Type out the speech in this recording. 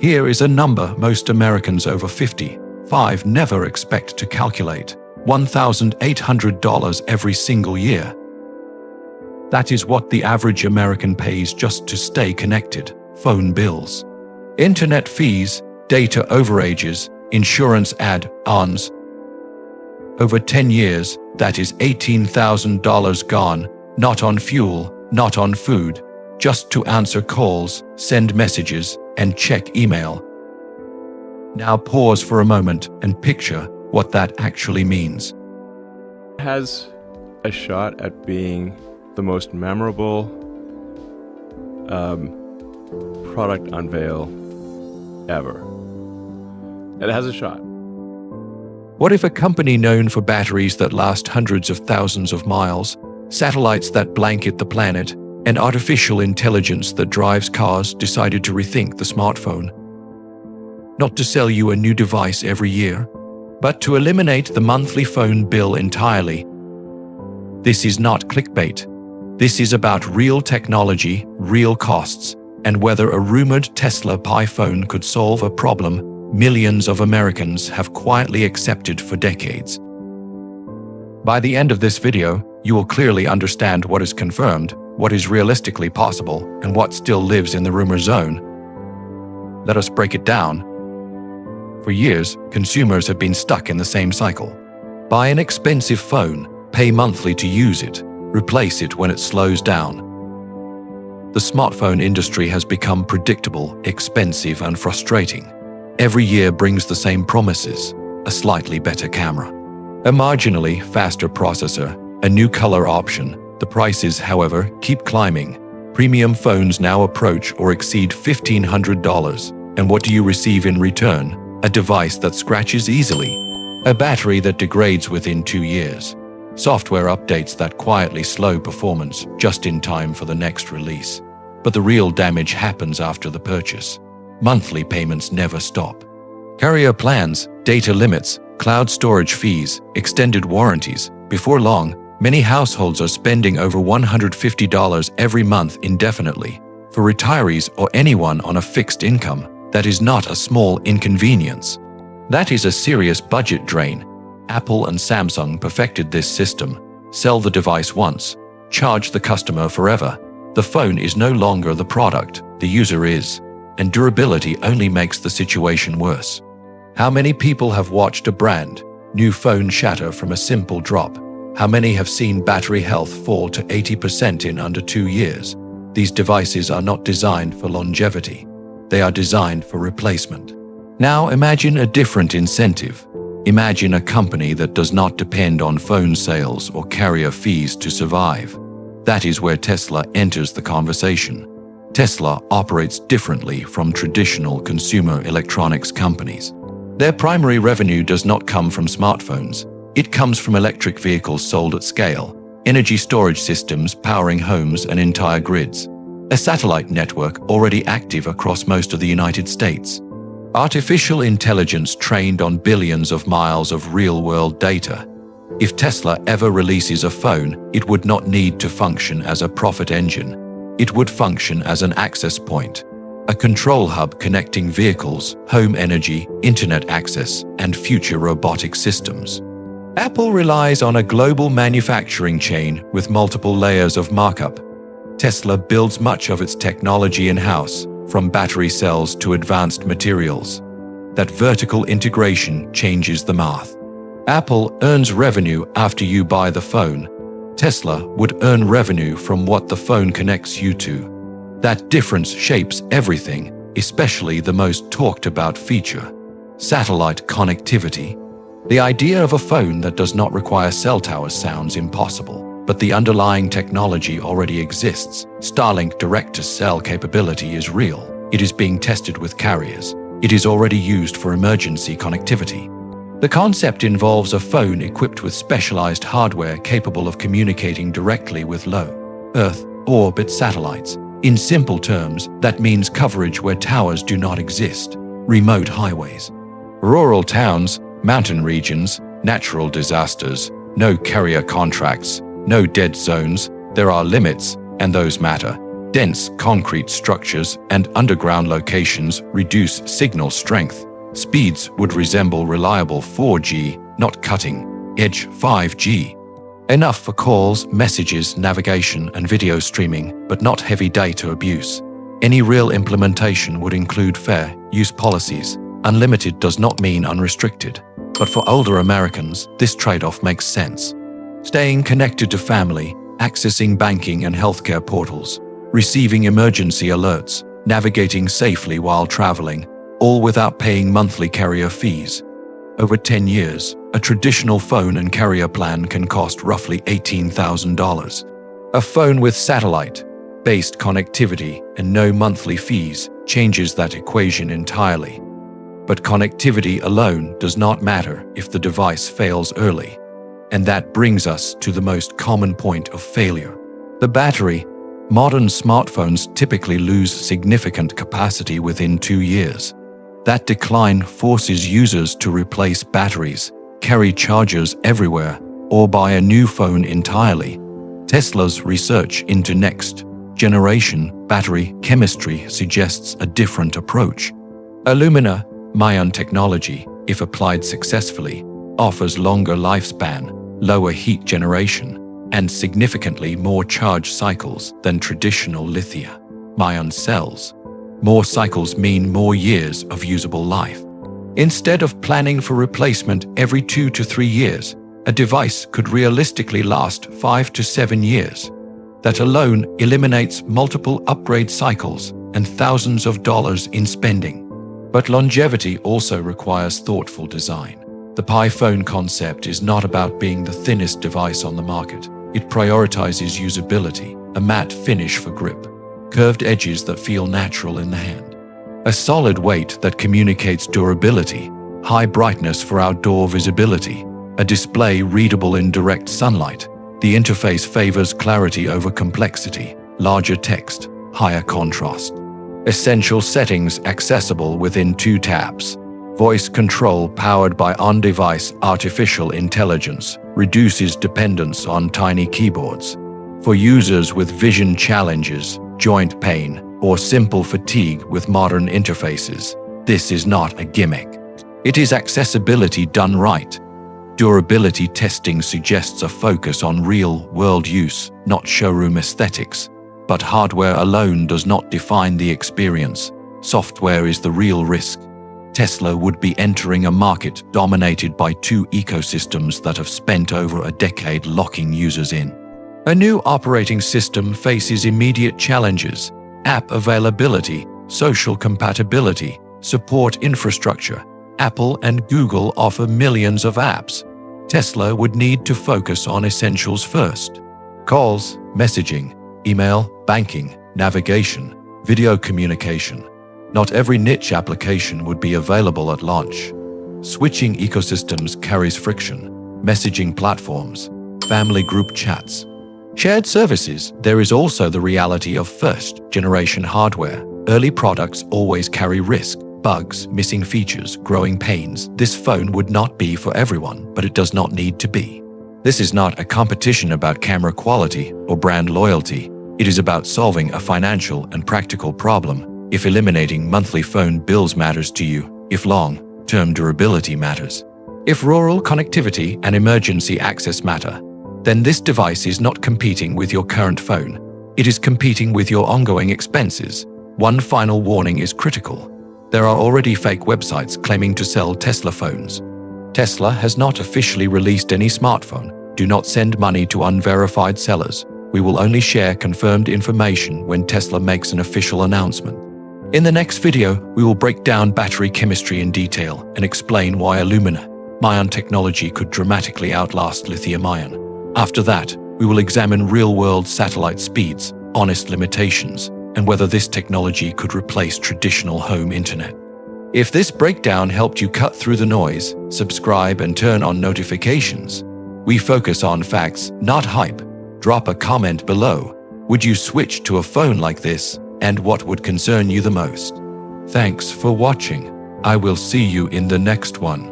Here is a number most Americans over 55 never expect to calculate: $1,800 every single year. That is what the average American pays just to stay connected. Phone bills, internet fees, data overages, insurance add-ons. Over 10 years, that is $18,000 gone, not on fuel, not on food, just to answer calls, send messages, and check email. Now pause for a moment and picture what that actually means. It has a shot at being the most memorable product unveil ever. It has a shot. What if a company known for batteries that last hundreds of thousands of miles, satellites that blanket the planet, and artificial intelligence that drives cars decided to rethink the smartphone? Not to sell you a new device every year, but to eliminate the monthly phone bill entirely. This is not clickbait. This is about real technology, real costs, and whether a rumored Tesla Pi phone could solve a problem millions of Americans have quietly accepted for decades. By the end of this video, you will clearly understand what is confirmed, what is realistically possible, and what still lives in the rumor zone. Let us break it down. For years, consumers have been stuck in the same cycle. Buy an expensive phone, pay monthly to use it, replace it when it slows down. The smartphone industry has become predictable, expensive, and frustrating. Every year brings the same promises: a slightly better camera, a marginally faster processor, a new color option. The prices, however, keep climbing. Premium phones now approach or exceed $1,500. And what do you receive in return? A device that scratches easily, a battery that degrades within 2 years, software updates that quietly slow performance just in time for the next release. But the real damage happens after the purchase. Monthly payments never stop. Carrier plans, data limits, cloud storage fees, extended warranties. Before long, many households are spending over $150 every month indefinitely. For retirees or anyone on a fixed income, that is not a small inconvenience. That is a serious budget drain. Apple and Samsung perfected this system. Sell the device once, charge the customer forever. The phone is no longer the product, the user is. And durability only makes the situation worse. How many people have watched a brand new phone shatter from a simple drop? How many have seen battery health fall to 80% in under 2 years? These devices are not designed for longevity. They are designed for replacement. Now imagine a different incentive. Imagine a company that does not depend on phone sales or carrier fees to survive. That is where Tesla enters the conversation. Tesla operates differently from traditional consumer electronics companies. Their primary revenue does not come from smartphones. It comes from electric vehicles sold at scale, energy storage systems powering homes and entire grids, a satellite network already active across most of the United States, artificial intelligence trained on billions of miles of real-world data. If Tesla ever releases a phone, it would not need to function as a profit engine. It would function as an access point, a control hub connecting vehicles, home energy, internet access, and future robotic systems. Apple relies on a global manufacturing chain with multiple layers of markup. Tesla builds much of its technology in-house, from battery cells to advanced materials. That vertical integration changes the math. Apple earns revenue after you buy the phone. Tesla would earn revenue from what the phone connects you to. That difference shapes everything, especially the most talked about feature: satellite connectivity. The idea of a phone that does not require cell towers sounds impossible, but the underlying technology already exists. Starlink direct-to-cell capability is real. It is being tested with carriers. It is already used for emergency connectivity. The concept involves a phone equipped with specialized hardware capable of communicating directly with low Earth orbit satellites. In simple terms, that means coverage where towers do not exist, remote highways, rural towns, mountain regions, natural disasters, no carrier contracts, no dead zones. There are limits, and those matter. Dense concrete structures and underground locations reduce signal strength. Speeds would resemble reliable 4G, not cutting-edge 5G. Enough for calls, messages, navigation, and video streaming, but not heavy data abuse. Any real implementation would include fair use policies. Unlimited does not mean unrestricted. But for older Americans, this trade-off makes sense. Staying connected to family, accessing banking and healthcare portals, receiving emergency alerts, navigating safely while traveling, all without paying monthly carrier fees. Over 10 years, a traditional phone and carrier plan can cost roughly $18,000. A phone with satellite-based connectivity and no monthly fees changes that equation entirely. But connectivity alone does not matter if the device fails early. And that brings us to the most common point of failure: the battery. Modern smartphones typically lose significant capacity within 2 years. That decline forces users to replace batteries, carry chargers everywhere, or buy a new phone entirely. Tesla's research into next-generation battery chemistry suggests a different approach. Alumina-ion technology, if applied successfully, offers longer lifespan, lower heat generation, and significantly more charge cycles than traditional lithium-ion cells. More cycles mean more years of usable life. Instead of planning for replacement every 2 to 3 years, a device could realistically last 5 to 7 years. That alone eliminates multiple upgrade cycles and thousands of dollars in spending. But longevity also requires thoughtful design. The Pi phone concept is not about being the thinnest device on the market. It prioritizes usability, a matte finish for grip, curved edges that feel natural in the hand, a solid weight that communicates durability, high brightness for outdoor visibility, a display readable in direct sunlight. The interface favors clarity over complexity, larger text, higher contrast. Essential settings accessible within 2 taps. Voice control powered by on-device artificial intelligence reduces dependence on tiny keyboards. For users with vision challenges, joint pain, or simple fatigue with modern interfaces, this is not a gimmick. It is accessibility done right. Durability testing suggests a focus on real-world use, not showroom aesthetics. But hardware alone does not define the experience. Software is the real risk. Tesla would be entering a market dominated by 2 ecosystems that have spent over a decade locking users in. A new operating system faces immediate challenges: app availability, social compatibility, support infrastructure. Apple and Google offer millions of apps. Tesla would need to focus on essentials first: calls, messaging, email, banking, navigation, video communication. Not every niche application would be available at launch. Switching ecosystems carries friction. Messaging platforms, family group chats, shared services. There is also the reality of first-generation hardware. Early products always carry risk, bugs, missing features, growing pains. This phone would not be for everyone, but it does not need to be. This is not a competition about camera quality or brand loyalty. It is about solving a financial and practical problem. If eliminating monthly phone bills matters to you, if long-term durability matters, if rural connectivity and emergency access matter, then this device is not competing with your current phone. It is competing with your ongoing expenses. One final warning is critical. There are already fake websites claiming to sell Tesla phones. Tesla has not officially released any smartphone. Do not send money to unverified sellers. We will only share confirmed information when Tesla makes an official announcement. In the next video, we will break down battery chemistry in detail and explain why alumina-ion technology could dramatically outlast lithium-ion. After that, we will examine real-world satellite speeds, honest limitations, and whether this technology could replace traditional home internet. If this breakdown helped you cut through the noise, subscribe and turn on notifications. We focus on facts, not hype. Drop a comment below. Would you switch to a phone like this? And what would concern you the most? Thanks for watching. I will see you in the next one.